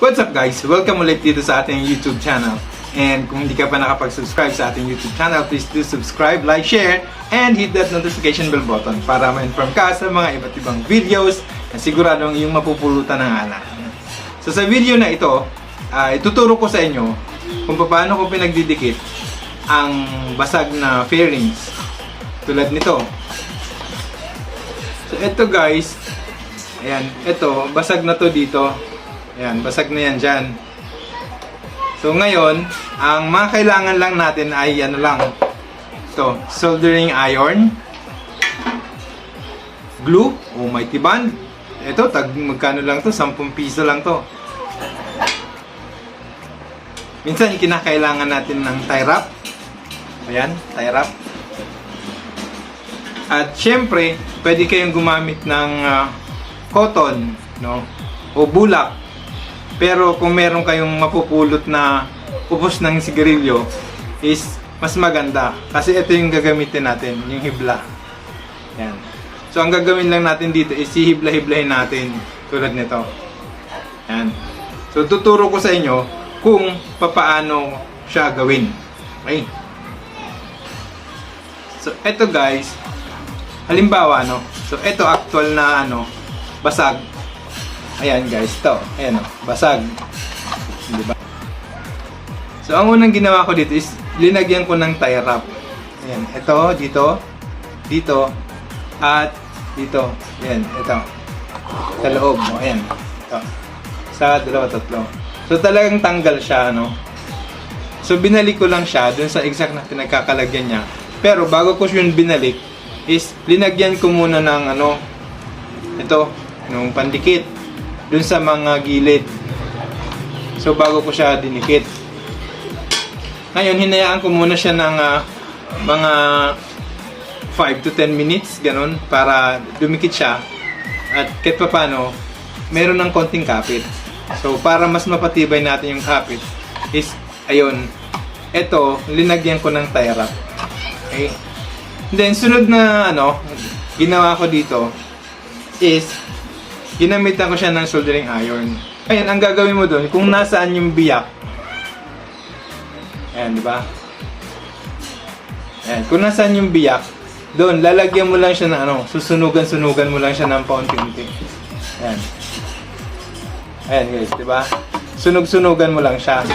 What's up guys? Welcome ulit dito sa ating YouTube channel. And kung hindi ka pa nakapag-subscribe sa ating YouTube channel, please do subscribe, like, share, and hit that notification bell button para ma-inform ka sa mga iba't ibang videos na siguradong iyong mapupulutan ng anak. So sa video na ito, ituturo ko sa inyo kung paano ko pinagdidikit ang basag na fairings tulad nito. So ito guys, ayan, ito, basag na to dito. Ayan, basag na yan dyan. So ngayon, ang mga kailangan lang natin ay ano lang, ito, soldering iron, glue, o mighty band. Ito, magkano lang to? 10 piso lang to. Minsan, kinakailangan natin ng tie wrap. Ayan, tie wrap. At syempre, pwede kayong gumamit ng cotton, no? O bulak. Pero kung meron kayong mapupulot na upos ng sigarilyo, is mas maganda. Kasi ito yung gagamitin natin, yung hibla. Yan. So ang gagawin lang natin dito is hihibla-hiblahin natin tulad nito. Yan. So tuturo ko sa inyo kung papaano siya gawin. Okay? So ito guys, halimbawa no. So ito actual na basag. Ayan guys, ito. Ayan basag. Diba? So ang unang ginawa ko dito is linagyan ko ng tie wrap. Ayan, ito, dito, at dito. Ayan, ito. Sa loob. Ayan, ito. Sa dalawa, tatlo. So talagang tanggal siya, no? So binalik ko lang siya dun sa exact na pinagkakalagyan niya. Pero bago ko yun binalik, is linagyan ko muna ng ito, yung pandikit dun sa mga gilid. So bago ko siya dinikit. Ngayon hinayaan ko muna siya ng mga 5 to 10 minutes ganun para dumikit siya. At kahit pa paano meron ng konting kapit. So para mas mapatibay natin yung kapit is ayun. Ito linagyan ko ng tie wrap. Okay? Then sunod na ginawa ko dito is ginamitan ko siya ng soldering iron. Ayan, ang gagawin mo doon, kung nasaan yung biyak. Ayan, di ba? Ayan, kung nasaan yung biyak, doon, lalagyan mo lang siya ng susunugan mo lang siya ng paunti-unti. Ayan. Ayan guys, di ba? Sunog-sunugan mo lang siya.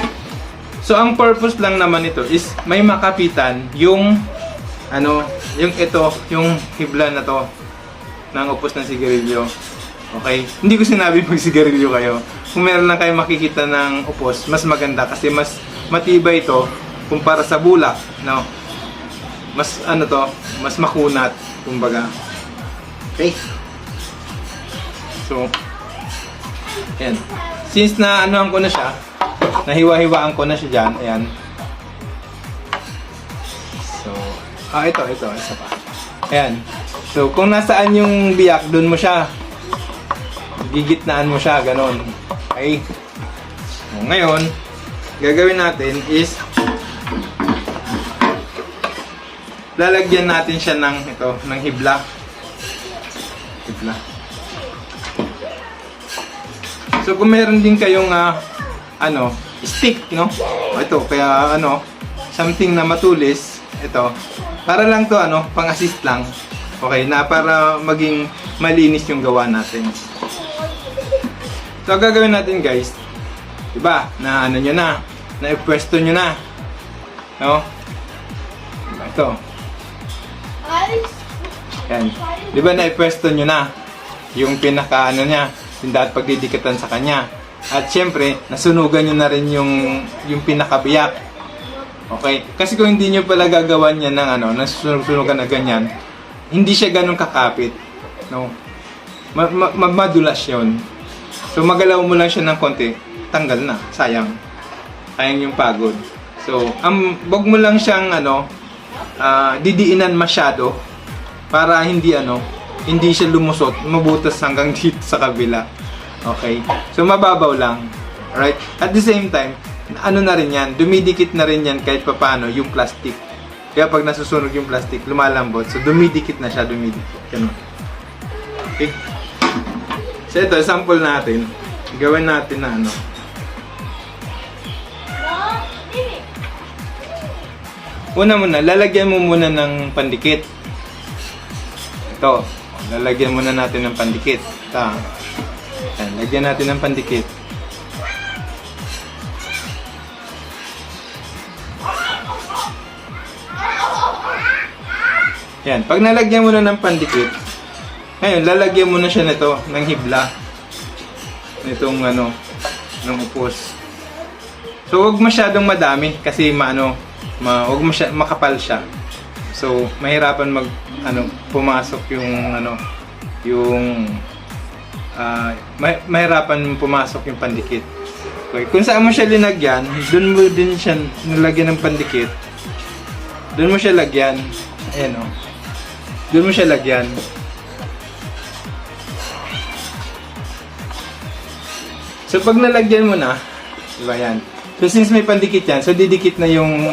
So, ang purpose lang naman ito is may makapitan yung yung hibla na to ng upos ng sigarilyo. Okay? Hindi ko sinabi mag-sigarilyo kayo. Kung meron lang kayo makikita ng upos, mas maganda kasi mas matibay ito kumpara sa bulak, no? Mas mas makunat, kumbaga. Okay? So, ayan. Since na ko na siya, nahiwa-hiwaan ko na siya dyan, ayan. So, ito, isa pa. Ayan. So, kung nasaan yung biyak, dun mo siya gigitnaan mo siya, ganon. Okay? So, ngayon, gagawin natin is lalagyan natin siya ng hibla. Hibla. So, kung meron din kayong stick, no? Ito, kaya something na matulis, ito. Para lang to pang-assist lang. Okay, na para maging malinis yung gawa natin. So, gagawin natin guys, diba, na nyo na, na-pwesto nyo na, no? Ito. Yan. Diba, na-pwesto nyo na, yung pinaka, niya, yung dapat pagdidikatan sa kanya. At syempre, nasunugan nyo na rin yung pinakabiyak. Okay? Kasi kung hindi nyo pala gagawan yan ng nasusunugan na ganyan, hindi siya ganun kakapit, no? Madulas yun. So magalaw mo lang siya ng konti, tanggal na, sayang. Sayang yung pagod. So, wag mo lang siyang didiinan masyado para hindi siya lumusot, mabutas hanggang dito sa kabila. Okay? So mababaw lang. Right? At the same time, na rin yan, dumidikit na rin yan kahit papaano yung plastic. Kaya pag nasusunog yung plastic, lumalambot. So dumidikit na siya, ganun. Okay? So ito, sample natin. Gawin natin na una muna, lalagyan mo muna ng pandikit. Ito, lalagyan muna natin ng pandikit. Ito. Yan, lagyan natin ng pandikit. Yan, pag nalagyan mo na ng pandikit, ngayon, lalagyan mo na siya nito ng hibla. Nitong ano, ng upos. So, huwag masyadong madami kasi huwag makapal siya. So, mahirapan pumasok mahirapan pumasok yung pandikit. Okay, kung saan mo siya linagyan, doon mo din siya nilagyan ng pandikit. Doon mo siya lagyan. Ayan o. Doon mo siya lagyan. So, pag nalagyan mo na, diba yan? So, since may pandikit yan, so didikit na yung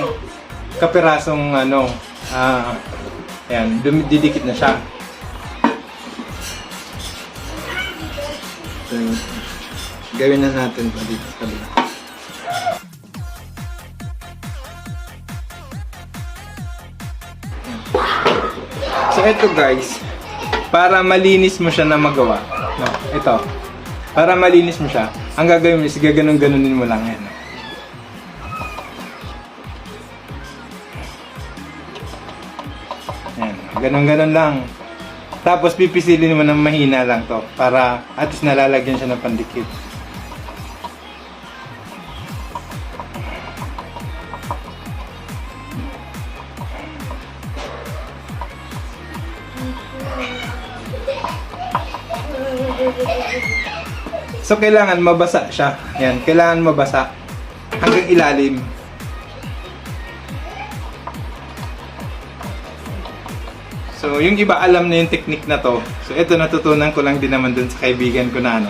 kapirasong ayan, didikit na siya. So, gawin na natin pa dito sa kabila. So, ito guys, para malinis mo siya na magawa. No, ito. Para malinis mo siya, ang gagawin mo is gaganong-ganunin mo lang yan. Yan, ganon-ganon lang. Tapos pipisilin mo ng mahina lang to para at least nalalagyan siya ng pandikit. So, kailangan mabasa siya. Yan, kailangan mabasa hanggang ilalim. So, yung iba alam na yung technique na to. So, ito natutunan ko lang din naman dun sa kaibigan ko na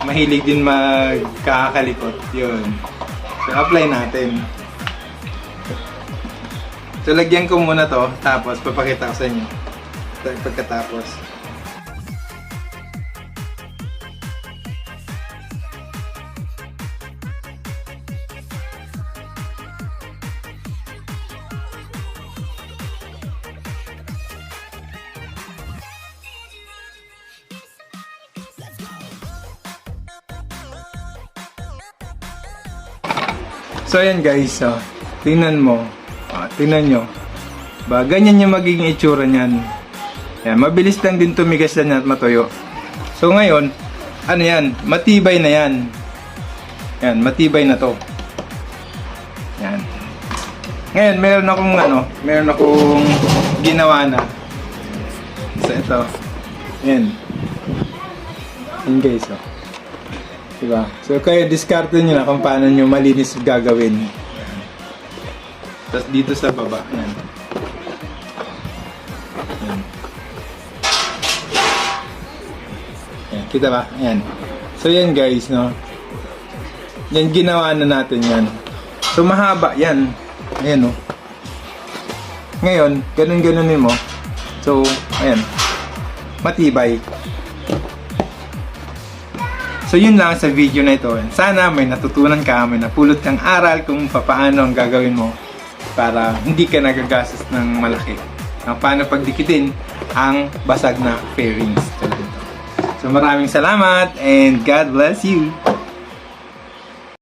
mahilig din magkakalikot. Yun. So, apply natin. So, lagyan ko muna to. Tapos, papakita ko sa inyo. Pagkatapos. So ayan guys, tingnan mo. Tingnan nyo. Ganyan yung magiging itsura niyan. Yan, mabilis lang din tumigas yan at matuyo. So ngayon, ano yan? Matibay na yan. Yan, matibay na to. Yan. Ngayon, meron akong ginawa na. So ito. Yan. Yan guys, diba? So, kayo, diskarte nyo na kung paano nyo malinis gagawin. Tapos dito sa baba. Ayan. Ayan. Ayan. Kita ba? Ayan. So, yan guys, no? Yan, ginawa na natin yan. So, mahaba yan. Ayan, no? Ngayon, ganun-ganunin mo. So, ayan. Matibay. So yun lang sa video na ito. Sana may natutunan ka, may napulot kang aral kung paano ang gagawin mo para hindi ka nagagastos ng malaki. Paano pagdikitin ang basag na fairings. So maraming salamat and God bless you!